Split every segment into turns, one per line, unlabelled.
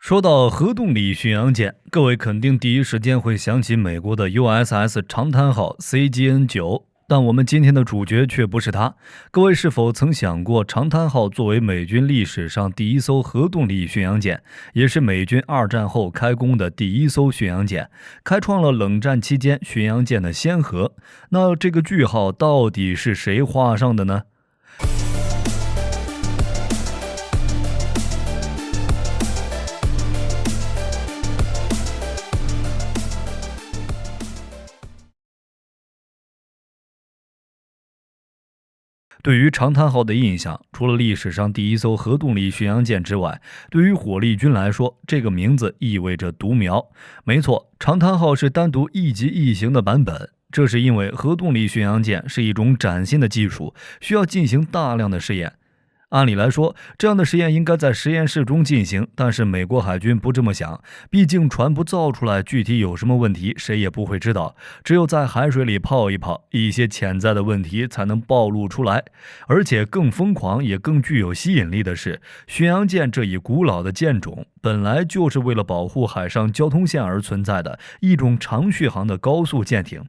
说到核动力巡洋舰，各位肯定第一时间会想起美国的 USS 长滩号 CGN-9，但我们今天的主角却不是它。各位是否曾想过，长滩号作为美军历史上第一艘核动力巡洋舰，也是美军二战后开工的第一艘巡洋舰，开创了冷战期间巡洋舰的先河？那这个句号到底是谁画上的呢？对于长滩号的印象，除了历史上第一艘核动力巡洋舰之外，对于火力军来说，这个名字意味着独苗。没错，长滩号是单独一级一型的版本。这是因为核动力巡洋舰是一种崭新的技术，需要进行大量的试验。按理来说，这样的实验应该在实验室中进行，但是美国海军不这么想，毕竟船不造出来，具体有什么问题，谁也不会知道。只有在海水里泡一泡，一些潜在的问题才能暴露出来。而且更疯狂也更具有吸引力的是，巡洋舰这一古老的舰种，本来就是为了保护海上交通线而存在的一种长续航的高速舰艇。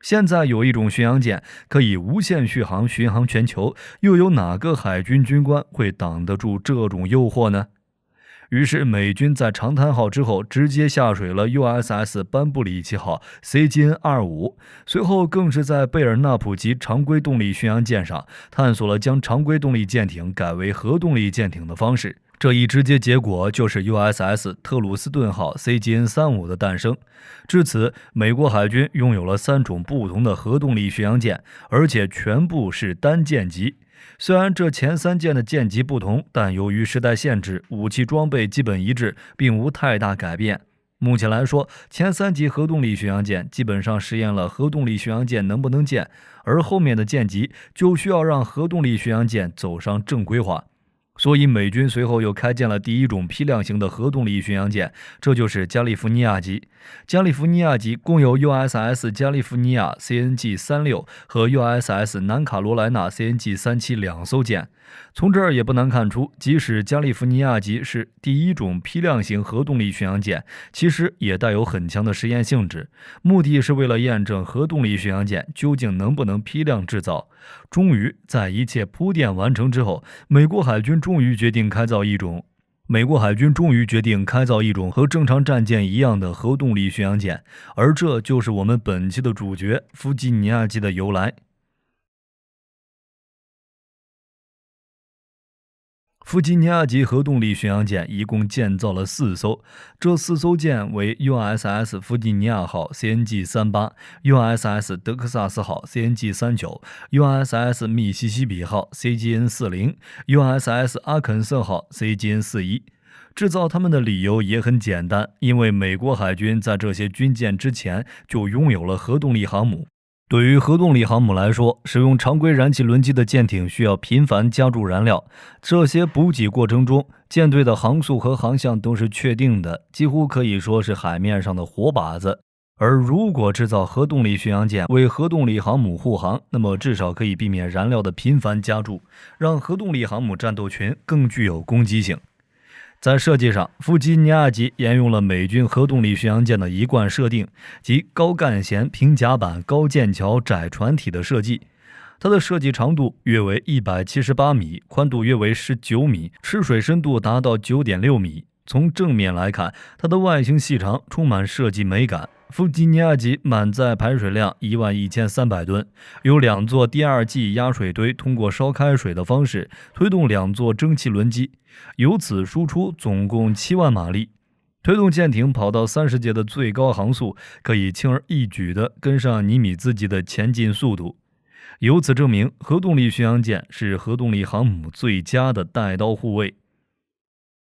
现在有一种巡洋舰可以无限续航巡航全球，又有哪个海军军官会挡得住这种诱惑呢？于是美军在长滩号之后直接下水了 USS 班布里奇号 CGN-25， 随后更是在贝尔纳普级常规动力巡洋舰上探索了将常规动力舰艇改为核动力舰艇的方式。这一直接结果就是 USS 特鲁斯顿号 CGN-35 的诞生。至此，美国海军拥有了3种不同的核动力巡洋舰，而且全部是单舰级。虽然这前3舰的舰级不同，但由于时代限制，武器装备基本一致，并无太大改变。目前来说，前3级核动力巡洋舰基本上实验了核动力巡洋舰能不能建，而后面的舰级就需要让核动力巡洋舰走上正规化。所以美军随后又开建了第一种批量型的核动力巡洋舰，这就是加利福尼亚级。加利福尼亚级共有 USS 加利福尼亚 CNG-36 和 USS 南卡罗来纳 CNG-37 2艘舰。从这儿也不难看出，即使加利福尼亚级是第一种批量型核动力巡洋舰，其实也带有很强的实验性质，目的是为了验证核动力巡洋舰究竟能不能批量制造。终于在一切铺垫完成之后，美国海军终于决定开造一种和正常战舰一样的核动力巡洋舰，而这就是我们本期的主角弗吉尼亚级的由来。弗吉尼亚级核动力巡洋舰一共建造了4艘，这4艘舰为 USS 弗吉尼亚号 CNG-38、USS 德克萨斯号 CNG-39、USS 密西西比号 CGN-40、USS 阿肯色号 CGN-41。制造它们的理由也很简单，因为美国海军在这些军舰之前就拥有了核动力航母。对于核动力航母来说，使用常规燃气轮机的舰艇需要频繁加注燃料，这些补给过程中，舰队的航速和航向都是确定的，几乎可以说是海面上的活靶子。而如果制造核动力巡洋舰为核动力航母护航，那么至少可以避免燃料的频繁加注，让核动力航母战斗群更具有攻击性。在设计上，弗吉尼亚级沿用了美军核动力巡洋舰的一贯设定，即高干舷、平甲板、高舰桥、窄船体的设计。它的设计长度约为178米，宽度约为19米，吃水深度达到9.6米。从正面来看，它的外形细长，充满设计美感。弗吉尼亚级满载排水量11300吨，有2座第二季压水堆通过烧开水的方式推动2座蒸汽轮机，由此输出总共7万马力，推动舰艇跑到30节的最高航速，可以轻而易举地跟上尼米兹级的前进速度。由此证明，核动力巡洋舰是核动力航母最佳的带刀护卫。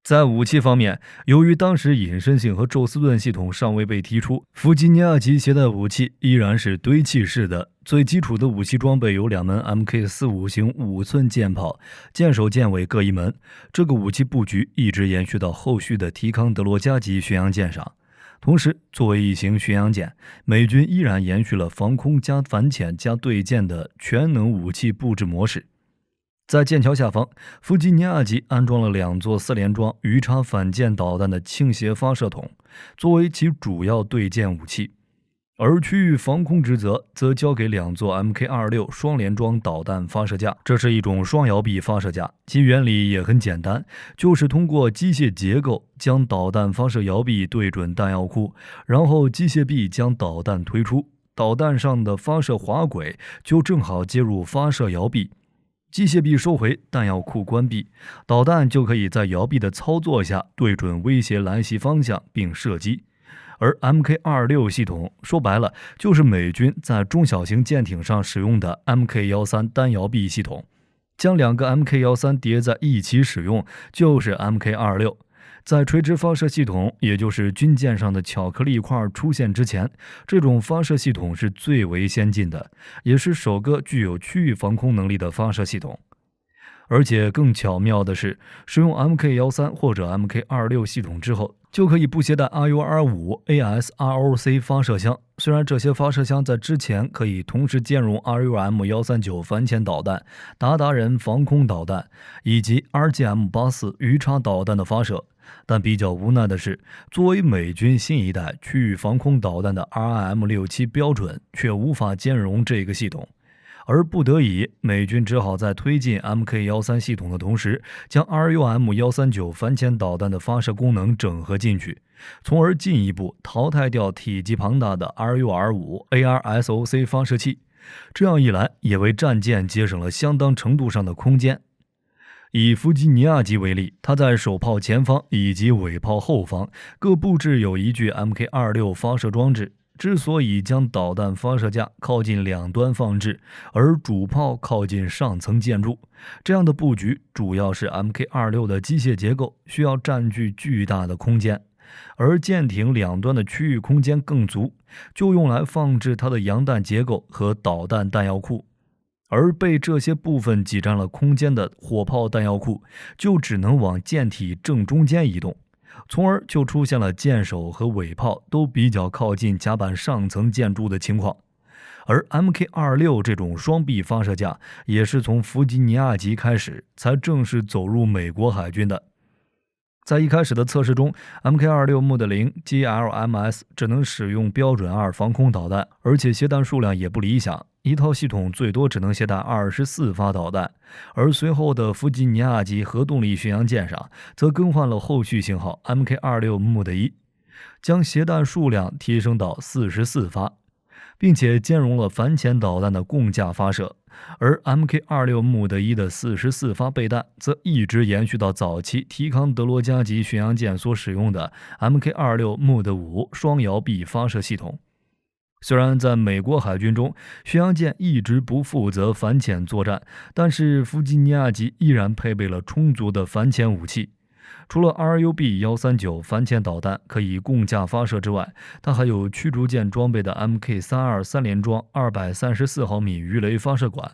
在武器方面，由于当时隐身性和宙斯盾系统尚未被提出，弗吉尼亚级携带武器依然是堆砌式的。最基础的武器装备有2门 MK45 型5寸舰炮，舰首舰尾各1门。这个武器布局一直延续到后续的提康德罗加级巡洋舰上。同时，作为一型巡洋舰，美军依然延续了防空加反潜加对舰的全能武器布置模式。在剑桥下方，弗吉尼亚级安装了2座4连装鱼叉反舰导弹的倾斜发射筒，作为其主要对舰武器。而区域防空职责则交给2座 Mk26双联装导弹发射架，这是一种双摇臂发射架，其原理也很简单，就是通过机械结构将导弹发射摇臂对准弹药库，然后机械臂将导弹推出，导弹上的发射滑轨就正好接入发射摇臂，机械臂收回，弹药库关闭，导弹就可以在摇臂的操作下对准威胁来袭方向并射击。而 Mk26系统说白了就是美军在中小型舰艇上使用的 Mk13单摇臂系统，将2个 Mk13叠在一起使用就是 Mk26。在垂直发射系统，也就是军舰上的巧克力块出现之前，这种发射系统是最为先进的，也是首个具有区域防空能力的发射系统。而且更巧妙的是，使用 Mk13或者 Mk26系统之后，就可以不携带 RUR5 ASROC 发射箱。虽然这些发射箱在之前可以同时兼容 RUM139反潜导弹、达人防空导弹以及 RGM-84鱼叉导弹的发射，但比较无奈的是，作为美军新一代区域防空导弹的 RIM-67标准却无法兼容这个系统。而不得已，美军只好在推进 Mk13系统的同时，将 RUM139反潜导弹的发射功能整合进去，从而进一步淘汰掉体积庞大的 RUR5 ARSOC 发射器。这样一来，也为战舰节省了相当程度上的空间。以弗吉尼亚级为例，它在首炮前方以及尾炮后方各布置有一具 Mk26发射装置。之所以将导弹发射架靠近两端放置，而主炮靠近上层建筑，这样的布局主要是 Mk26的机械结构需要占据巨大的空间，而舰艇两端的区域空间更足，就用来放置它的洋弹结构和导弹弹药库。而被这些部分挤占了空间的火炮弹药库，就只能往舰体正中间移动。从而就出现了舰首和尾炮都比较靠近甲板上层建筑的情况。而 Mk26这种双臂发射架也是从弗吉尼亚级开始才正式走入美国海军的。在一开始的测试中， Mk26 Mod0 GLMS 只能使用标准2防空导弹，而且携弹数量也不理想，一套系统最多只能携带24发导弹。而随后的弗吉尼亚级核动力巡洋舰上则更换了后续型号 Mk26 Mod1， 将携弹数量提升到44发，并且兼容了反潜导弹的共架发射。而 Mk26 Mod1的44发备弹则一直延续到早期提康德罗加级巡洋舰所使用的 Mk26 Mod5双摇臂发射系统。虽然在美国海军中，巡洋舰一直不负责反潜作战，但是弗吉尼亚级依然配备了充足的反潜武器。除了 RUB139反潜导弹可以共架发射之外，它还有驱逐舰装备的 Mk32三联装234毫米鱼雷发射管，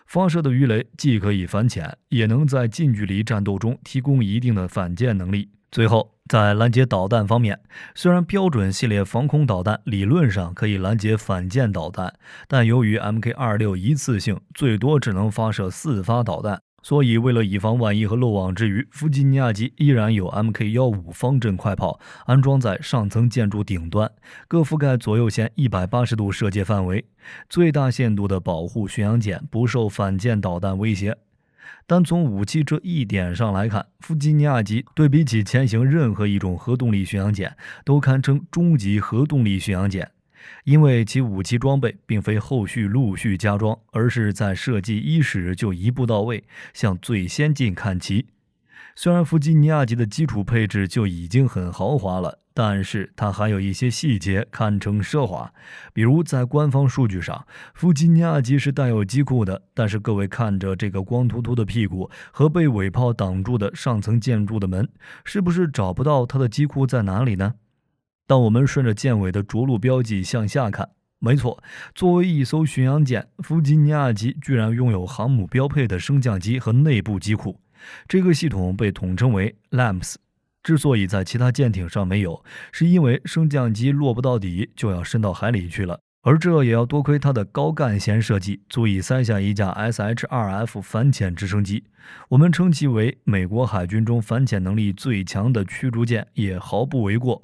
发射的鱼雷既可以反潜，也能在近距离战斗中提供一定的反舰能力。最后，在拦截导弹方面，虽然标准系列防空导弹理论上可以拦截反舰导弹，但由于 Mk26一次性最多只能发射4发导弹，所以为了以防万一和漏网之鱼，弗吉尼亚级依然有 Mk15方阵快炮安装在上层建筑顶端，各覆盖左右舷180度射界范围，最大限度地保护巡洋舰不受反舰导弹威胁。单从武器这一点上来看，弗吉尼亚级对比起前行任何一种核动力巡洋舰都堪称中级核动力巡洋舰，因为其武器装备并非后续陆续加装，而是在设计伊始就一步到位，向最先进看齐。虽然弗吉尼亚级的基础配置就已经很豪华了，但是它还有一些细节堪称奢华。比如在官方数据上，弗吉尼亚级是带有机库的，但是各位看着这个光秃秃的屁股和被尾炮挡住的上层建筑的门，是不是找不到它的机库在哪里呢？当我们顺着舰尾的着陆标记向下看，没错，作为一艘巡洋舰，弗吉尼亚级居然拥有航母标配的升降机和内部机库。这个系统被统称为 LAMPS， 之所以在其他舰艇上没有，是因为升降机落不到底就要伸到海里去了，而这也要多亏它的高干线设计，足以塞下一架 SH-2F 反潜直升机。我们称其为美国海军中反潜能力最强的驱逐舰，也毫不为过。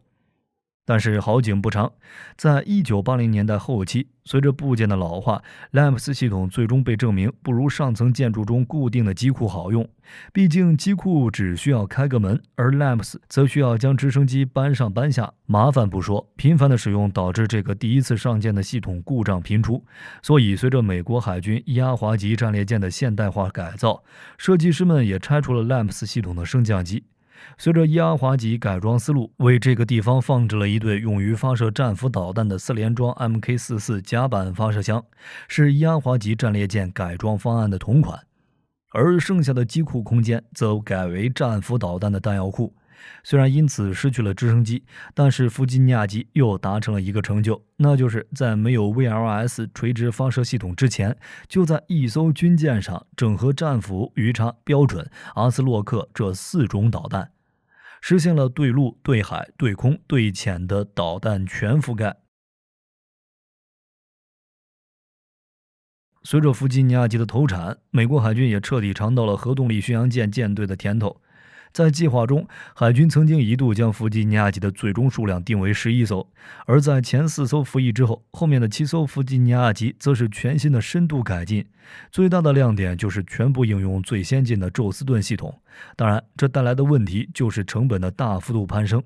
但是好景不长，在1980年代后期，随着部件的老化，LAMPS 系统最终被证明不如上层建筑中固定的机库好用。毕竟机库只需要开个门，而 LAMPS 则需要将直升机搬上搬下，麻烦不说，频繁的使用导致这个第一次上舰的系统故障频出。所以随着美国海军伊阿华级战列舰的现代化改造，设计师们也拆除了 LAMPS 系统的升降机。随着伊阿华级改装思路，为这个地方放置了一对用于发射战斧导弹的4联装 Mk44甲板发射箱，是伊阿华级战列舰改装方案的同款。而剩下的机库空间则改为战斧导弹的弹药库。虽然因此失去了直升机，但是弗吉尼亚级又达成了一个成就，那就是在没有 VLS 垂直发射系统之前，就在一艘军舰上整合战斧、鱼叉、标准、阿斯洛克这4种导弹，实现了对陆、对海、对空、对潜的导弹全覆盖。随着弗吉尼亚级的投产，美国海军也彻底尝到了核动力巡洋舰舰队的甜头。在计划中，海军曾经一度将弗吉尼亚级的最终数量定为11艘，而在前4艘服役之后，后面的7艘弗吉尼亚级则是全新的深度改进。最大的亮点就是全部应用最先进的宙斯盾系统，当然，这带来的问题就是成本的大幅度攀升。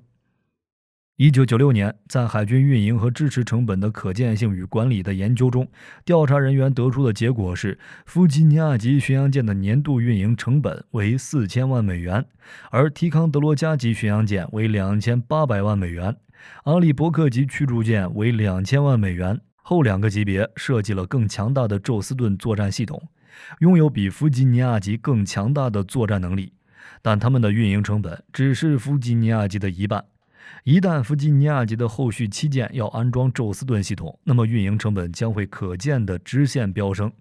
1996年，在海军运营和支持成本的可见性与管理的研究中，调查人员得出的结果是，弗吉尼亚级巡洋舰的年度运营成本为4000万美元，而提康德罗加级巡洋舰为2800万美元，阿利伯克级驱逐舰为2000万美元。后2个级别设计了更强大的宙斯盾作战系统，拥有比弗吉尼亚级更强大的作战能力，但他们的运营成本只是弗吉尼亚级的一半。一旦弗吉尼亚级的后续7舰要安装宙斯盾系统，那么运营成本将会可见的直线飙升。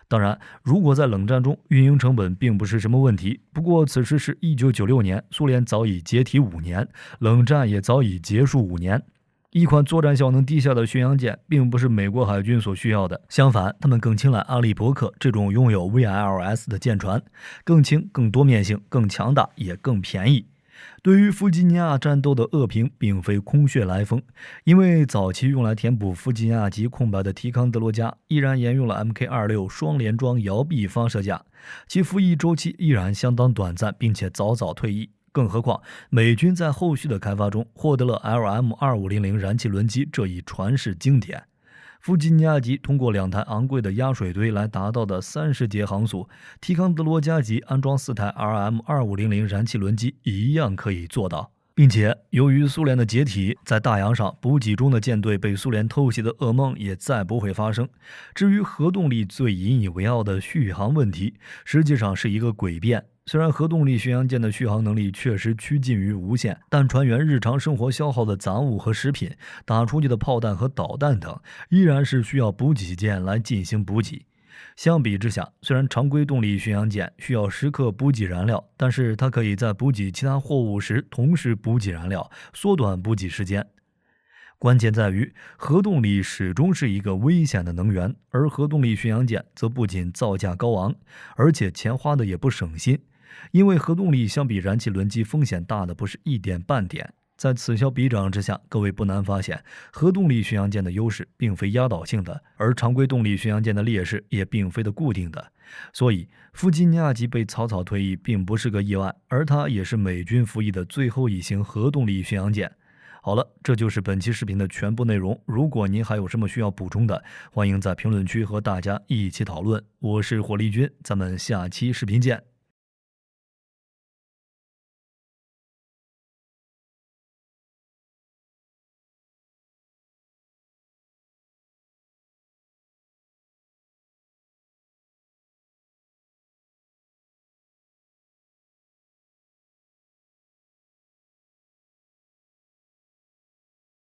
当然，如果在冷战中运营成本并不是什么问题，不过此时是1996年，苏联早已解体5年，冷战也早已结束5年。一款作战效能低下的巡洋舰并不是美国海军所需要的，相反，他们更青睐阿利伯克这种拥有 VLS 的舰船，更轻、更多面性、更强大，也更便宜。对于弗吉尼亚战斗的恶评并非空穴来风，因为早期用来填补弗吉尼亚级空白的提康德罗加依然沿用了 Mk26双联装摇臂发射架，其服役周期依然相当短暂，并且早早退役。更何况美军在后续的开发中获得了 LM2500 燃气轮机这一传世经典。弗吉尼亚级通过2台昂贵的压水堆来达到的30节航速，提康德罗加级安装4台 LM2500 燃气轮机一样可以做到。并且由于苏联的解体，在大洋上补给中的舰队被苏联偷袭的噩梦也再不会发生。至于核动力最引以为傲的续航问题，实际上是一个诡辩。虽然核动力巡洋舰的续航能力确实趋近于无限，但船员日常生活消耗的杂物和食品、打出去的炮弹和导弹等，依然是需要补给舰来进行补给。相比之下，虽然常规动力巡洋舰需要时刻补给燃料，但是它可以在补给其他货物时同时补给燃料，缩短补给时间。关键在于，核动力始终是一个危险的能源，而核动力巡洋舰则不仅造价高昂，而且钱花的也不省心。因为核动力相比燃气轮机风险大的不是一点半点。在此消彼长之下，各位不难发现，核动力巡洋舰的优势并非压倒性的，而常规动力巡洋舰的劣势也并非的固定的。所以，弗吉尼亚级被草草退役并不是个意外，而它也是美军服役的最后一型核动力巡洋舰。好了，这就是本期视频的全部内容。如果您还有什么需要补充的，欢迎在评论区和大家一起讨论。我是火力军，咱们下期视频见。